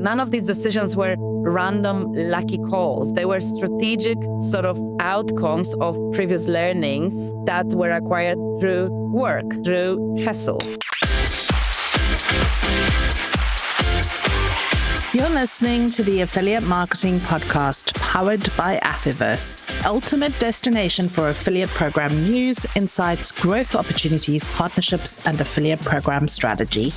None of these decisions were random lucky calls. They were strategic sort of outcomes of previous learnings that were acquired through work, through hustle. You're listening to the Affiliate Marketing Podcast, powered by Affiverse, ultimate destination for affiliate program news, insights, growth opportunities, partnerships, and affiliate program strategy.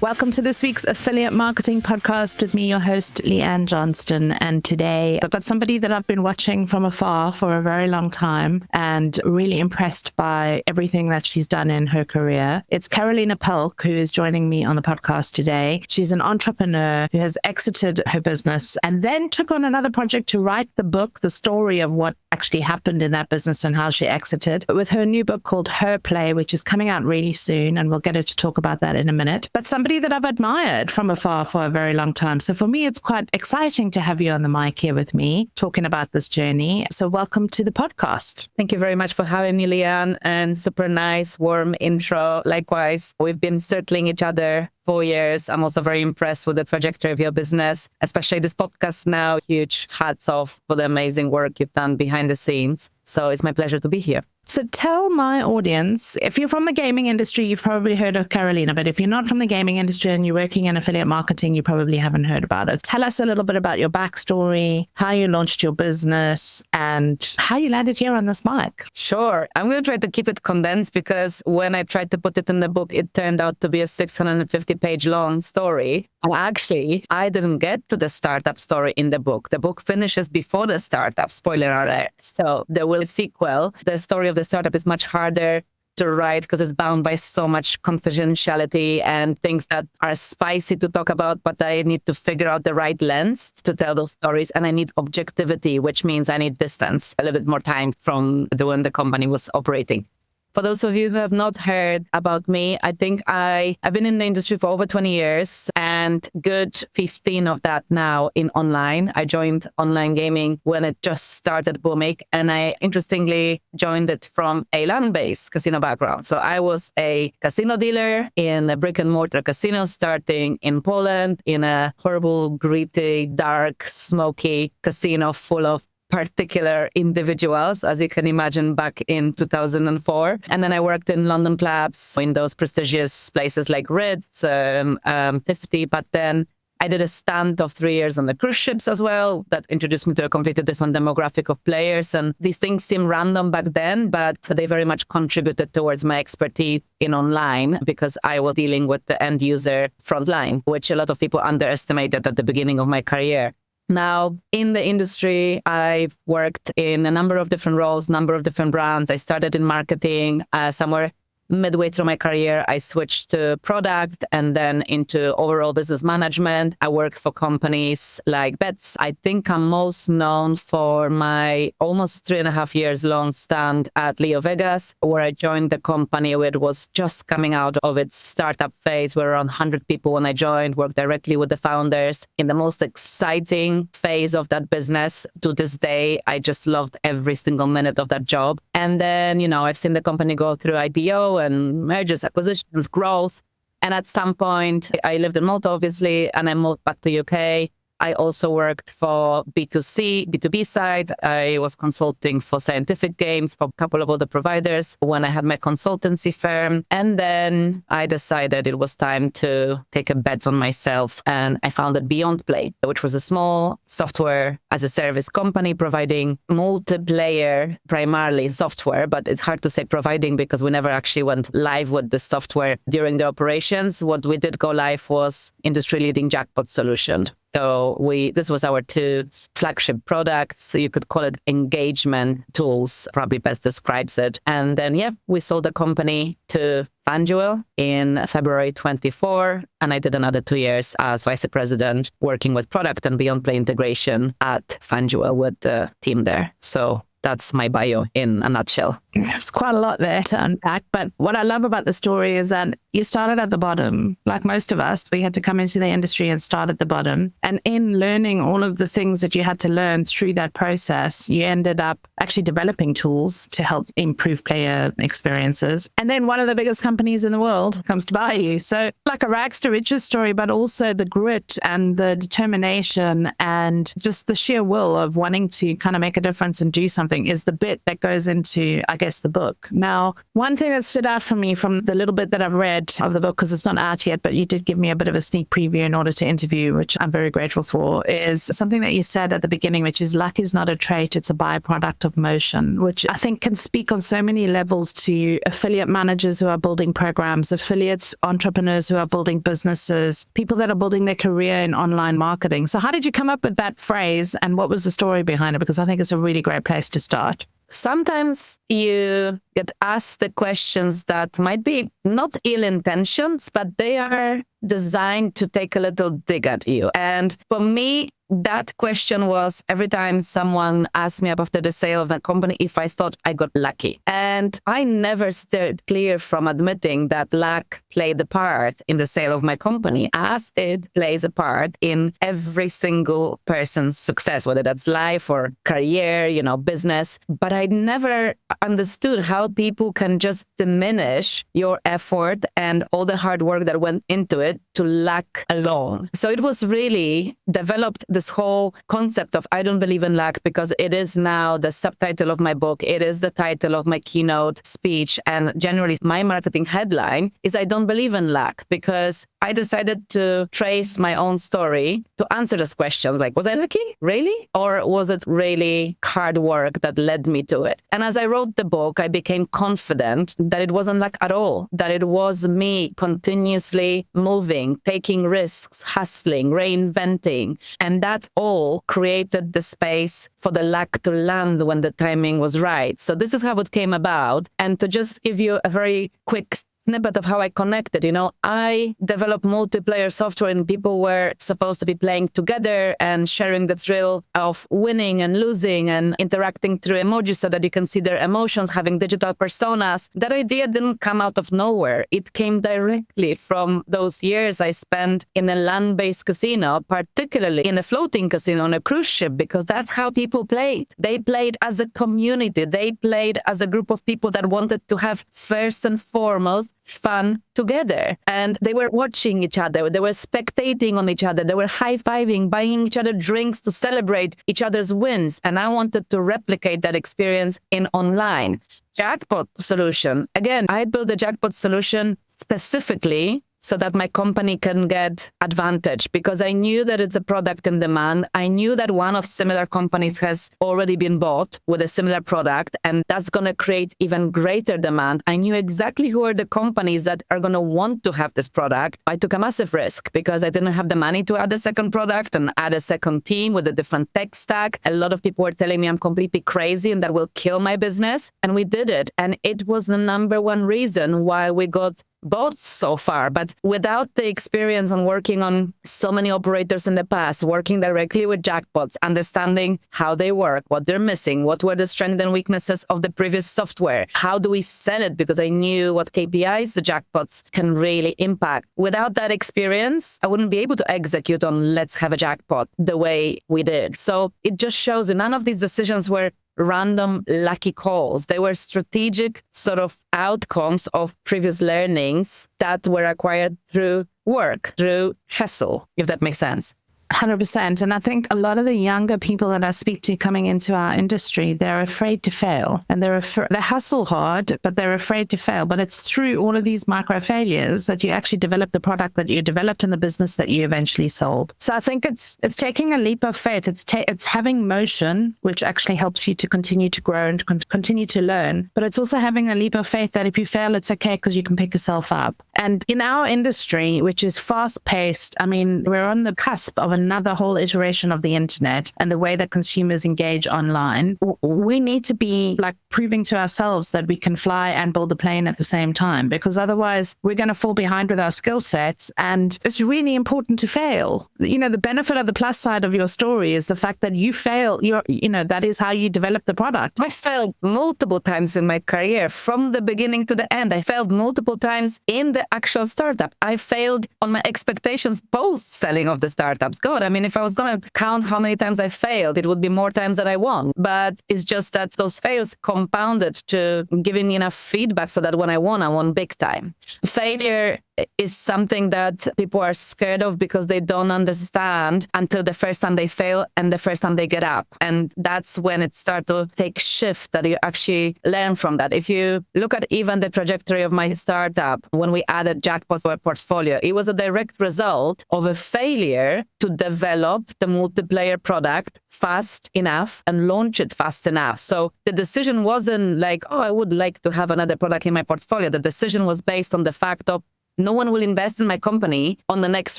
Welcome to this week's Affiliate Marketing Podcast with me, your host, Leanne Johnston. And today I've got somebody that I've been watching from afar for a very long time and really impressed by everything that she's done in her career. It's Karolina Pelc, who is joining me on the podcast today. She's an entrepreneur who has exited her business and then took on another project to write the book, the story of what actually happened in that business and how she exited, with her new book called HerPlay, which is coming out really soon. And we'll get her to talk about that in a minute. But somebody that I've admired from afar for a very long time. So for me, it's quite exciting to have you on the mic here with me, talking about this journey. So welcome to the podcast. Thank you very much for having me, Leanne, and super nice, warm intro. Likewise, we've been circling each other 4 years. I'm also very impressed with the trajectory of your business, especially this podcast now. Huge hats off for the amazing work you've done behind the scenes. So it's my pleasure to be here. So tell my audience, if you're from the gaming industry, you've probably heard of Karolina, but if you're not from the gaming industry and you're working in affiliate marketing, you probably haven't heard about it. Tell us a little bit about your backstory, how you launched your business, and how you landed here on this mic. Sure. I'm going to try to keep it condensed because when I tried to put it in the book, it turned out to be a 650-page long story. And actually, I didn't get to the startup story in the book. The book finishes before the startup, spoiler alert. So there will be a sequel. The story of the startup is much harder to write because it's bound by so much confidentiality and things that are spicy to talk about, but I need to figure out the right lens to tell those stories. And I need objectivity, which means I need distance, a little bit more time from when the company was operating. For those of you who have not heard about me, I think I've been in the industry for over 20 years and good 15 of that now in online. I joined online gaming when it just started booming, and I interestingly joined it from a land-based casino background. So I was a casino dealer in a brick and mortar casino starting in Poland in a horrible, gritty, dark, smoky casino full of particular individuals, as you can imagine, back in 2004. And then I worked in London clubs, in those prestigious places like Ritz, 50. But then I did a stint of 3 years on the cruise ships as well. That introduced me to a completely different demographic of players. And these things seem random back then, but they very much contributed towards my expertise in online because I was dealing with the end user frontline, which a lot of people underestimated at the beginning of my career. Now, in the industry, I've worked in a number of different roles, number of different brands. I started in marketing. Somewhere midway through my career, I switched to product and then into overall business management. I worked for companies like Bets. I think I'm most known for my almost 3.5 years long stint at Leo Vegas, where I joined the company where it was just coming out of its startup phase. We were around 100 people when I joined, worked directly with the founders in the most exciting phase of that business. To this day, I just loved every single minute of that job. And then, I've seen the company go through IPO and mergers, acquisitions, growth. And at some point, I lived in Malta, obviously, and I moved back to UK. I also worked for B2B side. I was consulting for Scientific Games for a couple of other providers when I had my consultancy firm. And then I decided it was time to take a bet on myself. And I founded BeyondPlay, which was a small software as a service company providing multiplayer, primarily software. But it's hard to say providing because we never actually went live with the software during the operations. What we did go live was industry-leading jackpot solution. So this was our 2 flagship products. So you could call it engagement tools, probably best describes it. And then, we sold the company to FanDuel in February 24. And I did another 2 years as vice president working with product and BeyondPlay integration at FanDuel with the team there. So that's my bio in a nutshell. There's quite a lot there to unpack. But what I love about the story is that you started at the bottom. Like most of us, we had to come into the industry and start at the bottom. And in learning all of the things that you had to learn through that process, you ended up actually developing tools to help improve player experiences. And then one of the biggest companies in the world comes to buy you. So like a rags to riches story, but also the grit and the determination and just the sheer will of wanting to kind of make a difference and do something is the bit that goes into, I guess, the book. Now, one thing that stood out for me from the little bit that I've read of the book, because it's not out yet, but you did give me a bit of a sneak preview in order to interview, which I'm very grateful for, is something that you said at the beginning, which is luck is not a trait, it's a byproduct of motion, which I think can speak on so many levels to affiliate managers who are building programs, affiliates, entrepreneurs who are building businesses, people that are building their career in online marketing. So how did you come up with that phrase and what was the story behind it? Because I think it's a really great place to start. Sometimes you get asked the questions that might be not ill intentions, but they are designed to take a little dig at you. And for me, that question was every time someone asked me after the sale of the company if I thought I got lucky. And I never steered clear from admitting that luck played a part in the sale of my company, as it plays a part in every single person's success, whether that's life or career, business. But I never understood how people can just diminish your effort and all the hard work that went into it to luck alone. So it was really developed this whole concept of I don't believe in luck, because it is now the subtitle of my book. It is the title of my keynote speech. And generally, my marketing headline is I don't believe in luck, because I decided to trace my own story to answer those questions. Like, was I lucky? Really? Or was it really hard work that led me to it? And as I wrote the book, I became confident that it wasn't luck at all, that it was me continuously moving, taking risks, hustling, reinventing. And that all created the space for the luck to land when the timing was right. So this is how it came about. And to just give you a very quick snippet of how I connected. I developed multiplayer software and people were supposed to be playing together and sharing the thrill of winning and losing and interacting through emojis so that you can see their emotions, having digital personas. That idea didn't come out of nowhere. It came directly from those years I spent in a land-based casino, particularly in a floating casino on a cruise ship, because that's how people played. They played as a community. They played as a group of people that wanted to have first and foremost fun together. And they were watching each other. They were spectating on each other. They were high-fiving, buying each other drinks to celebrate each other's wins. And I wanted to replicate that experience in online. Jackpot solution. Again, I built a jackpot solution specifically so that my company can get advantage, because I knew that it's a product in demand. I knew that one of similar companies has already been bought with a similar product, and that's going to create even greater demand. I knew exactly who are the companies that are going to want to have this product. I took a massive risk because I didn't have the money to add a second product and add a second team with a different tech stack. A lot of people were telling me I'm completely crazy and that will kill my business. And we did it. And it was the number one reason why we got bought so far. But without the experience on working on so many operators in the past, working directly with jackpots, understanding how they work, what they're missing, what were the strengths and weaknesses of the previous software, how do we sell it, because I knew what KPIs the jackpots can really impact. Without that experience, I wouldn't be able to execute on let's have a jackpot the way we did. So it just shows you none of these decisions were random lucky calls. They were strategic sort of outcomes of previous learnings that were acquired through work, through hustle, if that makes sense. 100%. And I think a lot of the younger people that I speak to coming into our industry, they're afraid to fail, and they hustle hard, but they're afraid to fail. But it's through all of these micro failures that you actually develop the product that you developed in the business that you eventually sold. So I think it's taking a leap of faith. It's having motion, which actually helps you to continue to grow and continue to learn. But it's also having a leap of faith that if you fail, it's okay because you can pick yourself up. And in our industry, which is fast paced, I mean, we're on the cusp of another whole iteration of the internet and the way that consumers engage online. We need to be like proving to ourselves that we can fly and build the plane at the same time, because otherwise we're going to fall behind with our skill sets. And it's really important to fail. The benefit of the plus side of your story is the fact that you fail. That is how you develop the product. I failed multiple times in my career from the beginning to the end. I failed multiple times in the actual startup. I failed on my expectations post-selling of the startups. God, I mean, if I was going to count how many times I failed, it would be more times than I won. But it's just that those fails compounded to giving me enough feedback so that when I won big time. Failure is something that people are scared of because they don't understand until the first time they fail and the first time they get up. And that's when it starts to take shift, that you actually learn from that. If you look at even the trajectory of my startup, when we added jackpots to our portfolio, it was a direct result of a failure to develop the multiplayer product fast enough and launch it fast enough. So the decision wasn't like, I would like to have another product in my portfolio. The decision was based on the fact of no one will invest in my company on the next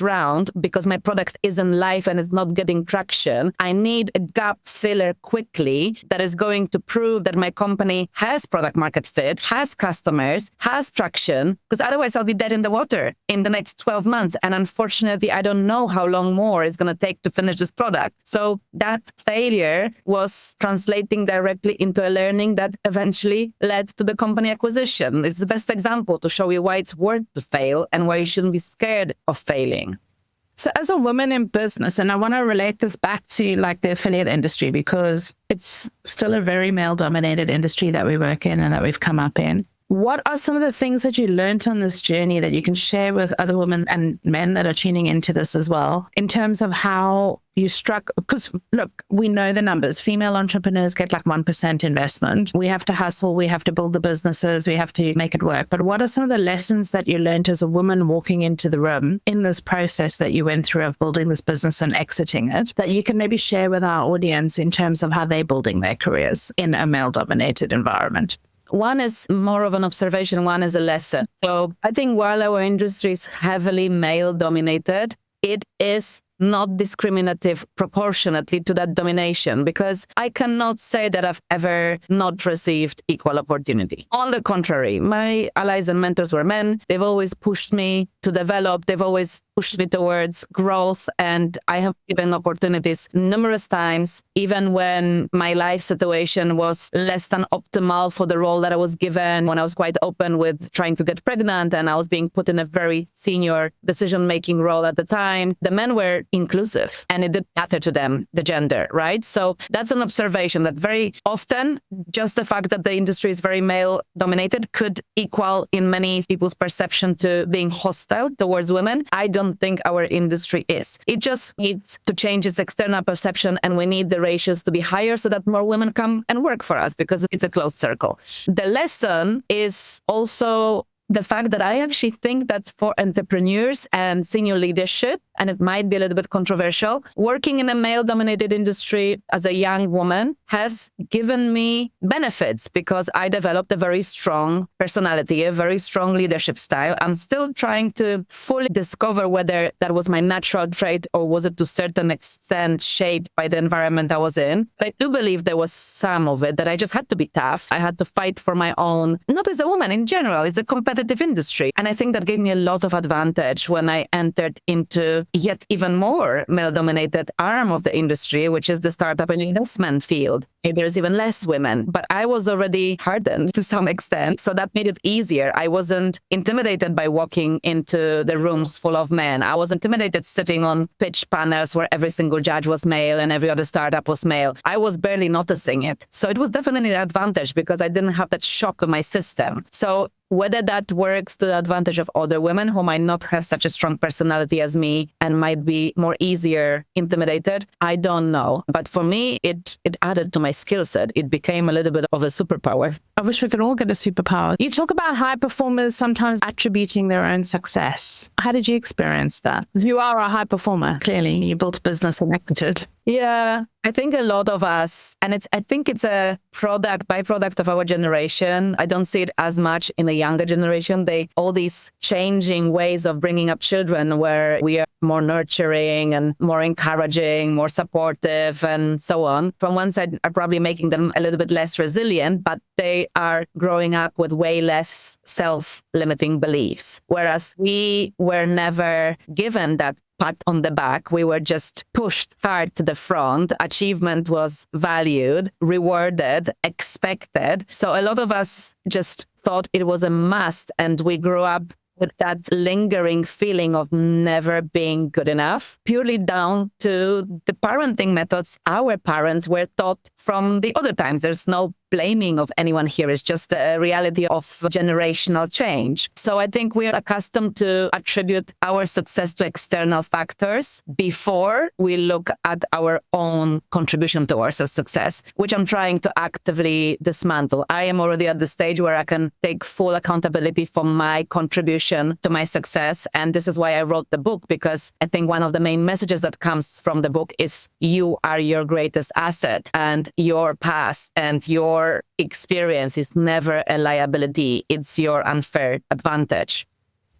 round because my product isn't live and it's not getting traction. I need a gap filler quickly that is going to prove that my company has product market fit, has customers, has traction, because otherwise I'll be dead in the water in the next 12 months. And unfortunately, I don't know how long more it's going to take to finish this product. So that failure was translating directly into a learning that eventually led to the company acquisition. It's the best example to show you why it's worth to fail and why you shouldn't be scared of failing. So as a woman in business, and I want to relate this back to like the affiliate industry, because it's still a very male-dominated industry that we work in and that we've come up in. What are some of the things that you learned on this journey that you can share with other women and men that are tuning into this as well, in terms of how you struck? Because look, we know the numbers. Female entrepreneurs get like 1% investment. We have to hustle. We have to build the businesses. We have to make it work. But what are some of the lessons that you learned as a woman walking into the room in this process that you went through of building this business and exiting it, that you can maybe share with our audience in terms of how they're building their careers in a male-dominated environment? One is more of an observation, one is a lesson. So I think while our industry is heavily male-dominated, it is not discriminative proportionately to that domination, because I cannot say that I've ever not received equal opportunity. On the contrary, my allies and mentors were men. They've always pushed me to develop. They've always pushed me towards growth, and I have given opportunities numerous times, even when my life situation was less than optimal for the role that I was given, when I was quite open with trying to get pregnant and I was being put in a very senior decision-making role at the time. The men were inclusive and it didn't matter to them, the gender, right? So that's an observation that very often just the fact that the industry is very male-dominated could equal in many people's perception to being hostile towards women. I don't think our industry is. It just needs to change its external perception, and we need the ratios to be higher so that more women come and work for us, because it's a closed circle. The lesson is also the fact that I actually think that for entrepreneurs and senior leadership, and it might be a little bit controversial, working in a male-dominated industry as a young woman has given me benefits, because I developed a very strong personality, a very strong leadership style. I'm still trying to fully discover whether that was my natural trait or was it to a certain extent shaped by the environment I was in. But I do believe there was some of it that I just had to be tough. I had to fight for my own, not as a woman in general, it's a competitive industry. And I think that gave me a lot of advantage when I entered into yet even more male-dominated arm of the industry, which is the startup and investment field. There's even less women, but I was already hardened to some extent. So that made it easier. I wasn't intimidated by walking into the rooms full of men. I was intimidated sitting on pitch panels where every single judge was male and every other startup was male. I was barely noticing it. So it was definitely an advantage because I didn't have that shock to my system. So whether that works to the advantage of other women who might not have such a strong personality as me and might be more easier intimidated, I don't know. But for me, it added to my skill set. It became a little bit of a superpower. I wish we could all get a superpower. You talk about high performers sometimes attributing their own success. How did you experience that? You are a high performer, clearly. You built a business and exited. Yeah, I think a lot of us, and I think it's a byproduct of our generation. I don't see it as much in the younger generation. All these changing ways of bringing up children where we are more nurturing and more encouraging, more supportive and so on. From one side are probably making them a little bit less resilient, but they are growing up with way less self-limiting beliefs. Whereas we were never given that pat on the back. We were just pushed hard to the front. Achievement was valued, rewarded, expected. So a lot of us just thought it was a must, and we grew up with that lingering feeling of never being good enough, purely down to the parenting methods our parents were taught from the other times. There's no blaming of anyone here. It's just a reality of generational change. So I think we're accustomed to attribute our success to external factors before we look at our own contribution towards our success, which I'm trying to actively dismantle. I am already at the stage where I can take full accountability for my contribution to my success. And this is why I wrote the book, because I think one of the main messages that comes from the book is you are your greatest asset, and your past and your experience is never a liability. It's your unfair advantage.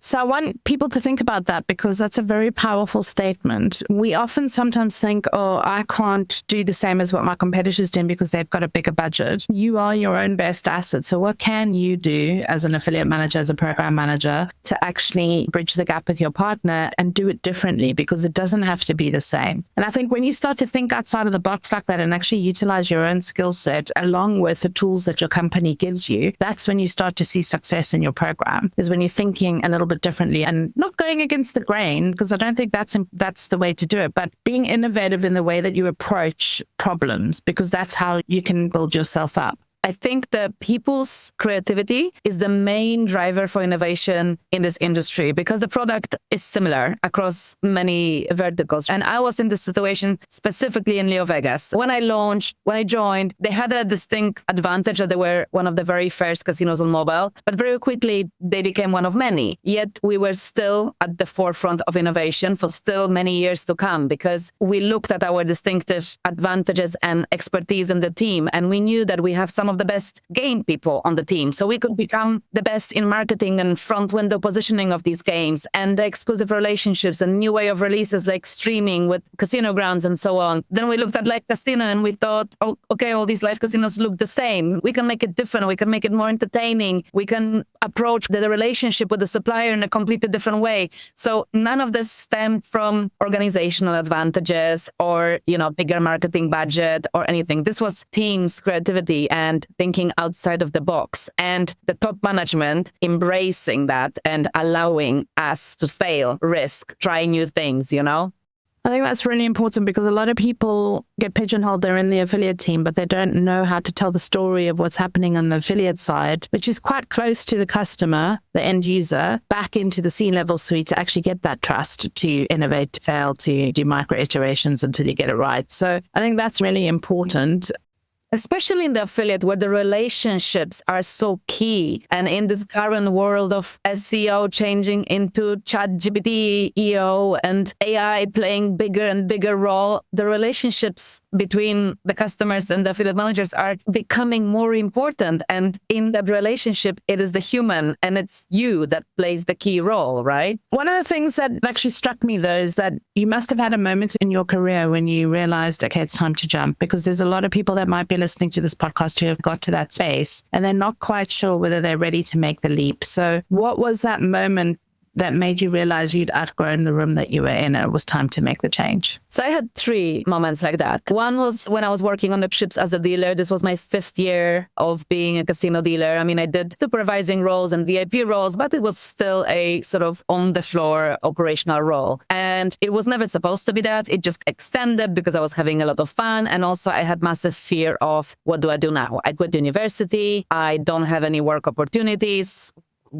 So I want people to think about that, because that's a very powerful statement. We often sometimes think, oh, I can't do the same as what my competitors do because they've got a bigger budget. You are your own best asset. So what can you do as an affiliate manager, as a program manager, to actually bridge the gap with your partner and do it differently? Because it doesn't have to be the same. And I think when you start to think outside of the box like that and actually utilize your own skill set along with the tools that your company gives you, that's when you start to see success in your program, is when you're thinking a little bit differently and not going against the grain, because I don't think that's the way to do it, but being innovative in the way that you approach problems, because that's how you can build yourself up. I think the people's creativity is the main driver for innovation in this industry, because the product is similar across many verticals. And I was in this situation specifically in Leo Vegas. When I joined, they had a distinct advantage that they were one of the very first casinos on mobile, but very quickly they became one of many. Yet we were still at the forefront of innovation for still many years to come, because we looked at our distinctive advantages and expertise in the team, and we knew that we have some of the best game people on the team. So we could become the best in marketing and front window positioning of these games, and the exclusive relationships and new way of releases like streaming with casino grounds and so on. Then we looked at live casino and we thought, oh, okay, all these live casinos look the same. We can make it different. We can make it more entertaining. We can approach the relationship with the supplier in a completely different way. So none of this stemmed from organizational advantages or, bigger marketing budget or anything. This was team's creativity and thinking outside of the box, and the top management embracing that and allowing us to fail, risk, try new things, I think that's really important, because a lot of people get pigeonholed. They're in the affiliate team, but they don't know how to tell the story of what's happening on the affiliate side, which is quite close to the customer, the end user, back into the C-level suite to actually get that trust to innovate, to fail, to do micro iterations until you get it right. So I think that's really important. Especially in the affiliate, where the relationships are so key. And in this current world of SEO changing into ChatGPT, EO, and AI playing bigger and bigger role, the relationships between the customers and the affiliate managers are becoming more important. And in that relationship, it is the human, and it's you that plays the key role, right? One of the things that actually struck me, though, is that you must have had a moment in your career when you realized, okay, it's time to jump, because there's a lot of people that might be listening to this podcast who have got to that space and they're not quite sure whether they're ready to make the leap. So what was that moment that made you realize you'd outgrown the room that you were in and it was time to make the change? So I had 3 moments like that. One was when I was working on the ships as a dealer. This was my 5th year of being a casino dealer. I mean, I did supervising roles and VIP roles, but it was still a sort of on-the-floor operational role. And it was never supposed to be that. It just extended because I was having a lot of fun. And also I had massive fear of, what do I do now? I quit university. I don't have any work opportunities.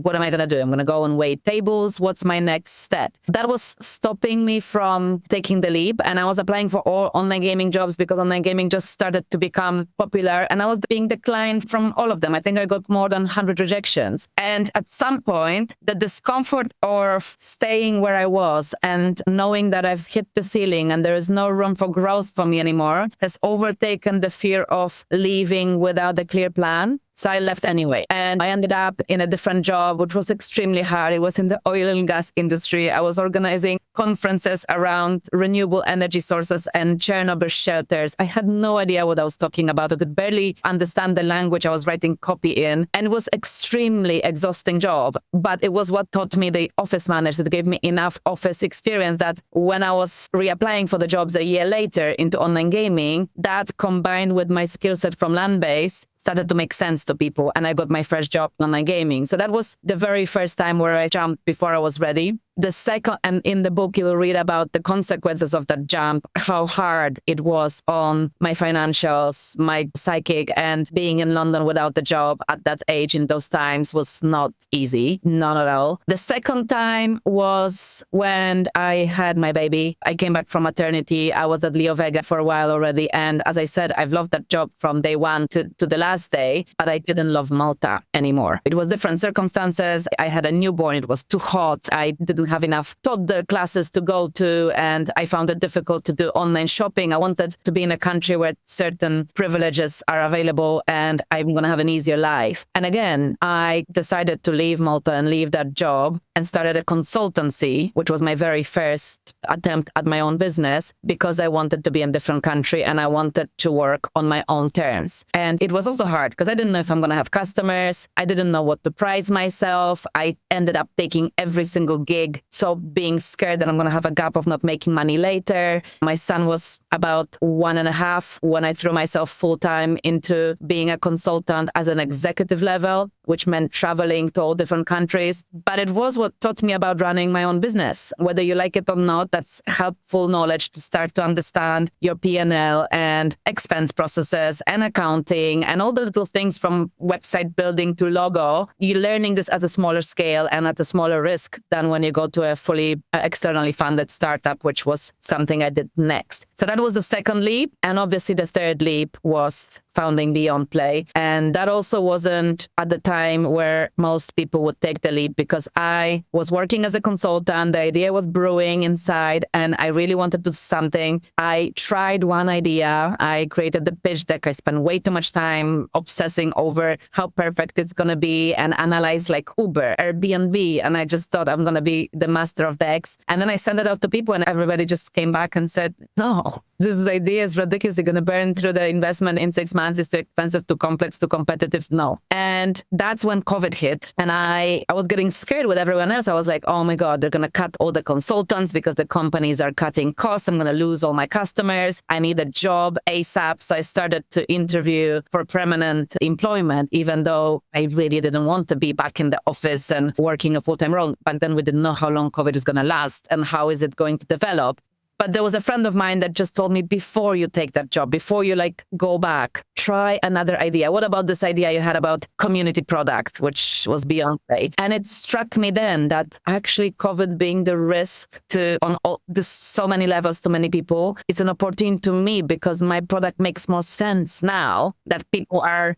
what am I going to do? I'm going to go and wait tables. What's my next step? That was stopping me from taking the leap. And I was applying for all online gaming jobs because online gaming just started to become popular. And I was being declined from all of them. I think I got more than 100 rejections. And at some point, the discomfort of staying where I was and knowing that I've hit the ceiling and there is no room for growth for me anymore has overtaken the fear of leaving without a clear plan. So I left anyway. And I ended up in a different job, which was extremely hard. It was in the oil and gas industry. I was organizing conferences around renewable energy sources and Chernobyl shelters. I had no idea what I was talking about. I could barely understand the language I was writing copy in. And it was extremely exhausting job. But it was what taught me the office manners. It gave me enough office experience that when I was reapplying for the jobs a year later into online gaming, that combined with my skill set from land-based started to make sense to people. And I got my first job in online gaming. So that was the very first time where I jumped before I was ready. The second, and in the book, you'll read about the consequences of that jump, how hard it was on my financials, my psychic, and being in London without a job at that age in those times was not easy, not at all. The second time was when I had my baby. I came back from maternity. I was at Leo Vega for a while already. And as I said, I've loved that job from day one to the last day, but I didn't love Malta anymore. It was different circumstances. I had a newborn. It was too hot. I didn't have enough toddler classes to go to, and I found it difficult to do online shopping. I wanted to be in a country where certain privileges are available and I'm going to have an easier life. And again, I decided to leave Malta and leave that job and started a consultancy, which was my very first attempt at my own business because I wanted to be in a different country and I wanted to work on my own terms. And it was also hard because I didn't know if I'm going to have customers. I didn't know what to price myself. I ended up taking every single gig. So being scared that I'm going to have a gap of not making money later. My son was about 1.5 when I threw myself full time into being a consultant as an executive level, which meant traveling to all different countries. But it was what taught me about running my own business. Whether you like it or not, that's helpful knowledge to start to understand your P&L and expense processes and accounting and all the little things from website building to logo. You're learning this at a smaller scale and at a smaller risk than when you go to a fully externally funded startup, which was something I did next. So that was the second leap. And obviously the third leap was founding BeyondPlay. And that also wasn't at the time where most people would take the leap because I was working as a consultant. The idea was brewing inside and I really wanted to do something. I tried one idea. I created the pitch deck. I spent way too much time obsessing over how perfect it's going to be and analyze like Uber, Airbnb. And I just thought I'm going to be the master of decks. And then I sent it out to people and everybody just came back and said, no, this idea is ridiculous. You're going to burn through the investment in 6 months. It's too expensive, too complex, too competitive. No. And that's when COVID hit. And I was getting scared with everyone else. I was like, oh my God, they're going to cut all the consultants because the companies are cutting costs. I'm going to lose all my customers. I need a job ASAP. So I started to interview for permanent employment, even though I really didn't want to be back in the office and working a full-time role. Back then, we didn't know how long COVID is going to last and how is it going to develop. But there was a friend of mine that just told me, before you take that job, before you go back, try another idea. What about this idea you had about community product, which was BeyondPlay? And it struck me then that actually COVID being the risk on so many levels to many people, it's an opportunity to me because my product makes more sense now that people are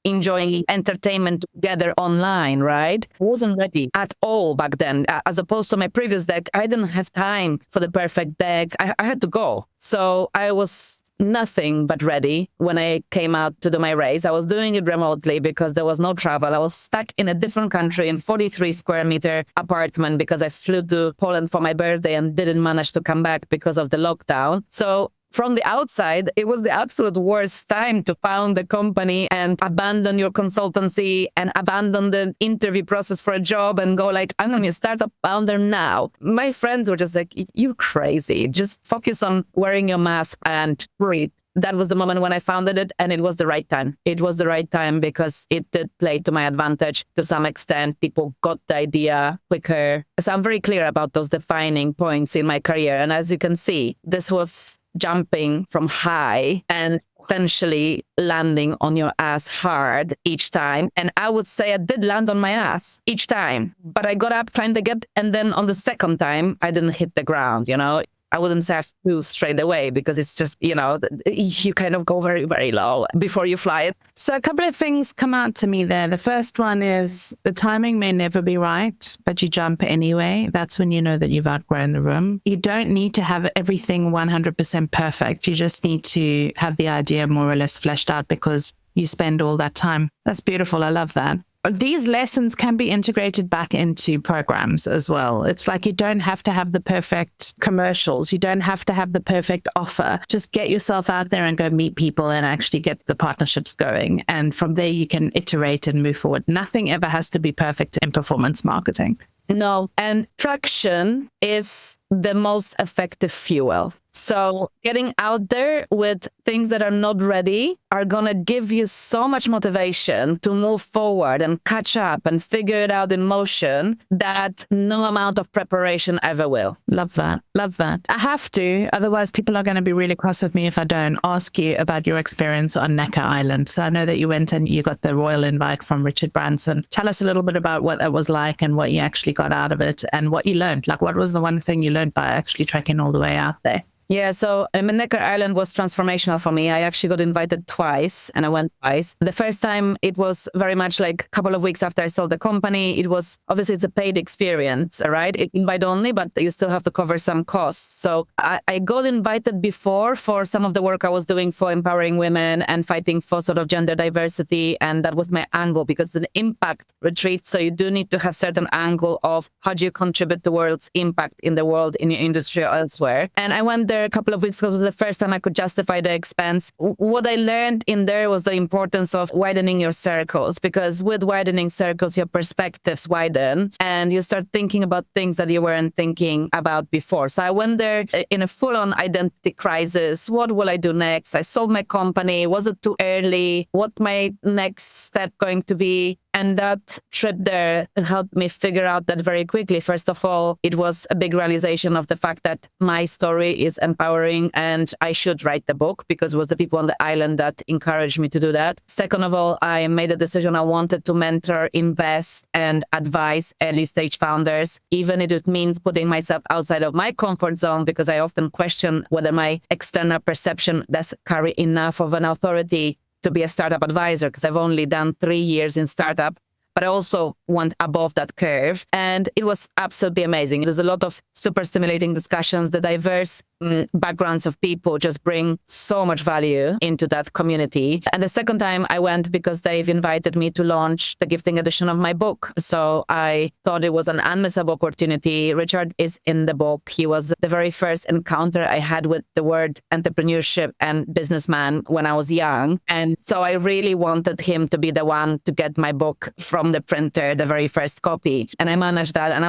enjoying entertainment together online, right? I wasn't ready at all back then. As opposed to my previous deck, I didn't have time for the perfect deck. I had to go. So I was nothing but ready when I came out to do my race. I was doing it remotely because there was no travel. I was stuck in a different country in 43 square meter apartment because I flew to Poland for my birthday and didn't manage to come back because of the lockdown. So from the outside, it was the absolute worst time to found the company and abandon your consultancy and abandon the interview process for a job and go like, I'm going to be a startup founder now. My friends were just like, you're crazy. Just focus on wearing your mask and breathe. That was the moment when I founded it, and it was the right time. It was the right time because it did play to my advantage to some extent. People got the idea quicker. So I'm very clear about those defining points in my career. And as you can see, this was jumping from high and potentially landing on your ass hard each time. And I would say I did land on my ass each time, but I got up trying to get, and then on the second time, I didn't hit the ground, I wouldn't say I flew straight away because it's just, you kind of go very, very low before you fly it. So a couple of things come out to me there. The first one is the timing may never be right, but you jump anyway. That's when you know that you've outgrown the room. You don't need to have everything 100% perfect. You just need to have the idea more or less fleshed out because you spend all that time. That's beautiful. I love that. These lessons can be integrated back into programs as well. It's like you don't have to have the perfect commercials. You don't have to have the perfect offer. Just get yourself out there and go meet people and actually get the partnerships going. And from there, you can iterate and move forward. Nothing ever has to be perfect in performance marketing. No, and traction is the most effective fuel. So getting out there with things that are not ready are going to give you so much motivation to move forward and catch up and figure it out in motion that no amount of preparation ever will. Love that. Love that. I have to. Otherwise, people are going to be really cross with me if I don't ask you about your experience on Necker Island. So I know that you went and you got the royal invite from Richard Branson. Tell us a little bit about what that was like and what you actually got out of it and what you learned. Like, what was the one thing you learned by actually trekking all the way out there? Yeah, so Necker Island was transformational for me. I actually got invited twice and I went twice. The first time it was very much like a couple of weeks after I sold the company. It was, obviously it's a paid experience, right? Invite only, but you still have to cover some costs. So I got invited before for some of the work I was doing for empowering women and fighting for sort of gender diversity. And that was my angle because it's an impact retreat. So you do need to have certain angle of how do you contribute towards impact in the world, in your industry or elsewhere. And I went there a couple of weeks ago. It was the first time I could justify the expense. What I learned in there was the importance of widening your circles, because with widening circles, your perspectives widen and you start thinking about things that you weren't thinking about before. So I went there in a full-on identity crisis. What will I do next? I sold my company. Was it too early? What my next step going to be? And that trip there helped me figure out that very quickly. First of all, it was a big realization of the fact that my story is empowering and I should write the book because it was the people on the island that encouraged me to do that. Second of all, I made a decision I wanted to mentor, invest, and advise early stage founders, even if it means putting myself outside of my comfort zone, because I often question whether my external perception does carry enough of an authority to be a startup advisor, because I've only done 3 years in startup, but I also went above that curve. And it was absolutely amazing. There's a lot of super stimulating discussions. The diverse backgrounds of people just bring so much value into that community. And the second time I went because they've invited me to launch the gifting edition of my book. So I thought it was an unmissable opportunity. Richard is in the book. He was the very first encounter I had with the word entrepreneurship and businessman when I was young. And so I really wanted him to be the one to get my book from the printer, the very first copy. And I managed that. And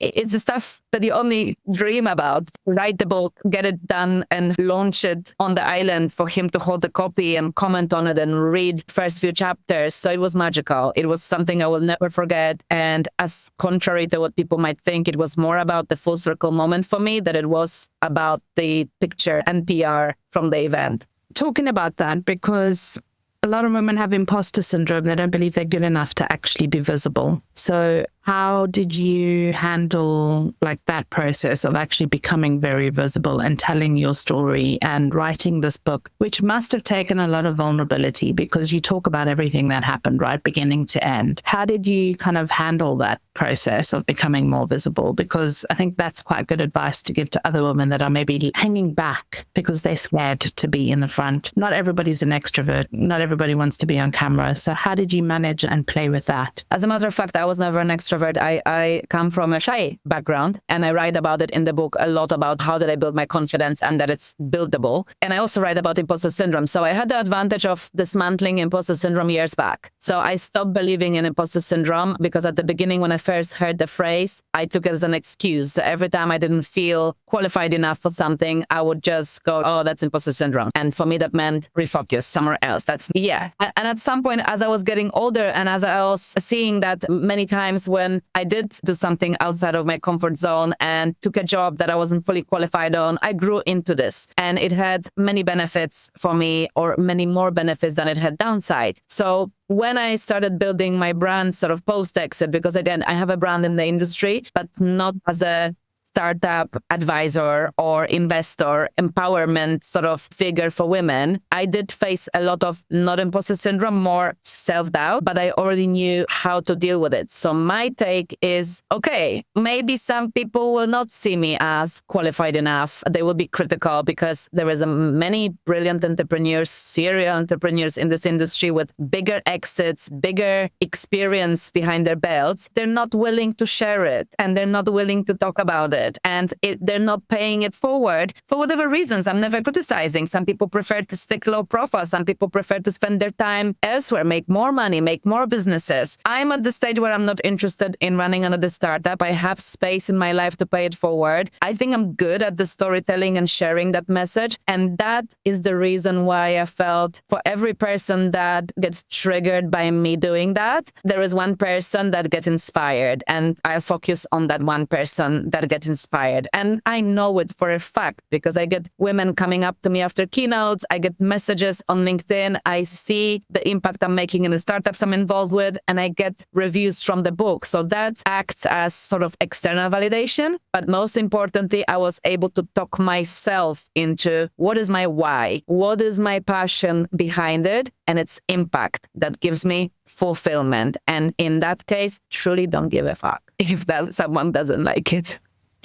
it's the stuff that you only dream about. Write the book, get it done and launch it on the island for him to hold the copy and comment on it and read first few chapters. So it was magical. It was something I will never forget. And as contrary to what people might think, it was more about the full circle moment for me than it was about the picture and PR from the event. Talking about that, because a lot of women have imposter syndrome. They don't believe they're good enough to actually be visible. So how did you handle like that process of actually becoming very visible and telling your story and writing this book, which must have taken a lot of vulnerability because you talk about everything that happened, right, beginning to end. How did you kind of handle that process of becoming more visible? Because I think that's quite good advice to give to other women that are maybe hanging back because they're scared to be in the front. Not everybody's an extrovert. Not everybody wants to be on camera. So how did you manage and play with that? As a matter of fact, I was never an extrovert. I come from a shy background and I write about it in the book a lot about how did I build my confidence and that it's buildable. And I also write about imposter syndrome. So I had the advantage of dismantling imposter syndrome years back. So I stopped believing in imposter syndrome because at the beginning when I first heard the phrase, I took it as an excuse. So every time I didn't feel qualified enough for something, I would just go, oh, that's imposter syndrome. And for me, that meant refocus somewhere else. And at some point, as I was getting older and as I was seeing that many times where when I did do something outside of my comfort zone and took a job that I wasn't fully qualified on, I grew into this. And it had many benefits for me, or many more benefits than it had downside. So when I started building my brand sort of post-exit, because again, I have a brand in the industry, but not as a startup advisor or investor empowerment sort of figure for women, I did face a lot of not imposter syndrome, more self-doubt, but I already knew how to deal with it. So my take is, okay, maybe some people will not see me as qualified enough. They will be critical because there is many brilliant entrepreneurs, serial entrepreneurs in this industry with bigger exits, bigger experience behind their belts. They're not willing to share it, and they're not willing to talk about it. And they're not paying it forward for whatever reasons. I'm never criticizing. Some people prefer to stick low profile. Some people prefer to spend their time elsewhere, make more money, make more businesses. I'm at the stage where I'm not interested in running another startup. I have space in my life to pay it forward. I think I'm good at the storytelling and sharing that message. And that is the reason why I felt for every person that gets triggered by me doing that, there is one person that gets inspired. And I'll focus on that one person that gets inspired. And I know it for a fact because I get women coming up to me after keynotes. I get messages on LinkedIn. I see the impact I'm making in the startups I'm involved with, and I get reviews from the book. So that acts as sort of external validation. But most importantly, I was able to talk myself into what is my why? What is my passion behind it? And it's impact that gives me fulfillment. And in that case, truly don't give a fuck if someone doesn't like it.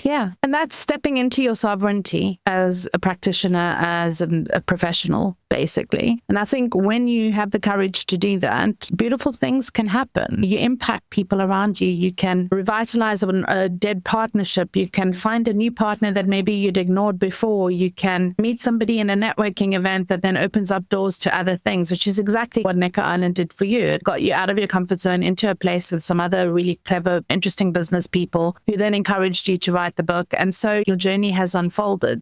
Yeah. And that's stepping into your sovereignty as a practitioner, as a professional, basically. And I think when you have the courage to do that, beautiful things can happen. You impact people around you. You can revitalize a dead partnership. You can find a new partner that maybe you'd ignored before. You can meet somebody in a networking event that then opens up doors to other things, which is exactly what Necker Island did for you. It got you out of your comfort zone into a place with some other really clever, interesting business people who then encouraged you to write the book. And so your journey has unfolded.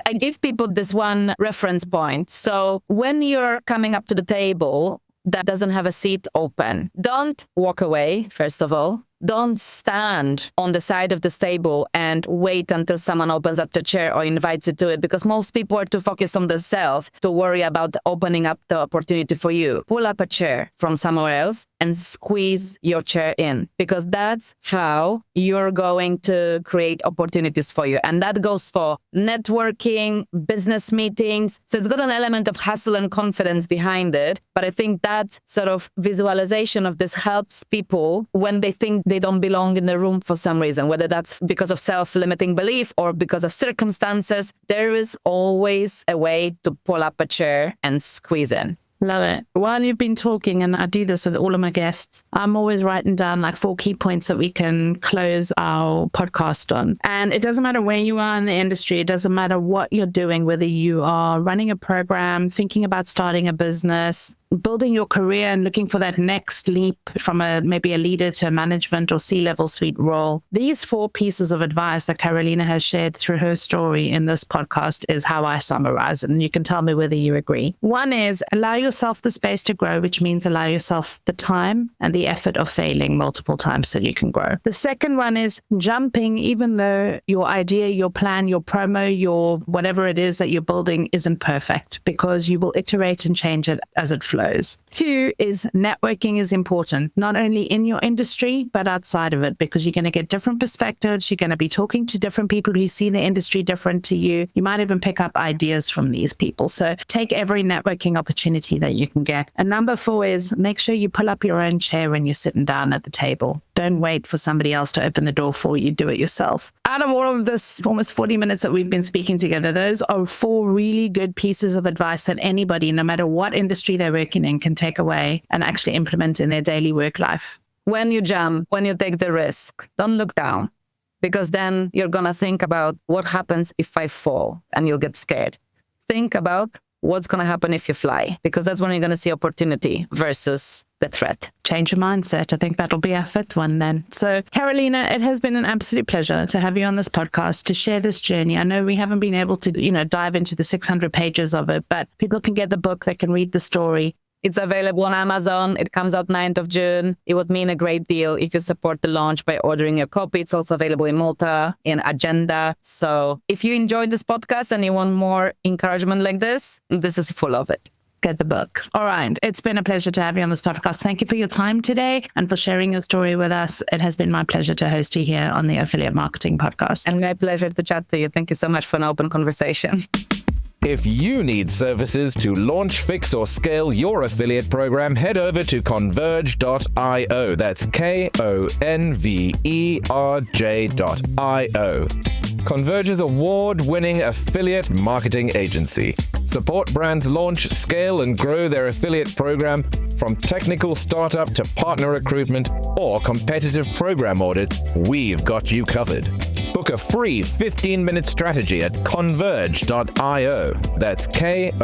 I give people this one reference point. So when you're coming up to the table that doesn't have a seat open, don't walk away, first of all. Don't stand on the side of this table and wait until someone opens up the chair or invites you to it, because most people are too focused on themselves to worry about opening up the opportunity for you. Pull up a chair from somewhere else and squeeze your chair in, because that's how you're going to create opportunities for you. And that goes for networking, business meetings. So it's got an element of hustle and confidence behind it. But I think that sort of visualization of this helps people when they think they don't belong in the room for some reason, whether that's because of self-limiting belief or because of circumstances. There is always a way to pull up a chair and squeeze in. Love it. While you've been talking, and I do this with all of my guests, I'm always writing down like 4 key points that we can close our podcast on. And it doesn't matter where you are in the industry. It doesn't matter what you're doing, whether you are running a program, thinking about starting a business, building your career and looking for that next leap from maybe a leader to a management or C-level suite role. These 4 pieces of advice that Karolina has shared through her story in this podcast is how I summarize it. And you can tell me whether you agree. 1 is allow yourself the space to grow, which means allow yourself the time and the effort of failing multiple times so you can grow. The second one is jumping, even though your idea, your plan, your promo, your whatever it is that you're building isn't perfect, because you will iterate and change it as it flows. 2 is networking is important, not only in your industry, but outside of it, because you're going to get different perspectives. You're going to be talking to different people who see the industry different to you. You might even pick up ideas from these people. So take every networking opportunity that you can get. And number 4 is make sure you pull up your own chair when you're sitting down at the table. Don't wait for somebody else to open the door for you. Do it yourself. Out of all of this almost 40 minutes that we've been speaking together, those are 4 really good pieces of advice that anybody, no matter what industry they're working in, can take away and actually implement in their daily work life. When you jump, when you take the risk, don't look down, because then you're going to think about what happens if I fall, and you'll get scared. Think about what's going to happen if you fly, because that's when you're going to see opportunity versus the threat. Change your mindset. I think that'll be our 5th one then. So Karolina, it has been an absolute pleasure to have you on this podcast to share this journey. I know we haven't been able to, dive into the 600 pages of it, but people can get the book, they can read the story. It's available on Amazon. It comes out 9th of June. It would mean a great deal if you support the launch by ordering your copy. It's also available in Malta, in Agenda. So if you enjoyed this podcast and you want more encouragement like this is full of it. Get the book. All right. It's been a pleasure to have you on this podcast. Thank you for your time today and for sharing your story with us. It has been my pleasure to host you here on the Affiliate Marketing Podcast. And my pleasure to chat to you. Thank you so much for an open conversation. If you need services to launch, fix, or scale your affiliate program, head over to converge.io. That's Konverge.io. Converge's award-winning affiliate marketing agency. Support brands launch, scale, and grow their affiliate program from technical startup to partner recruitment or competitive program audits. We've got you covered. Book a free 15-minute strategy at converge.io. That's Konverge.io.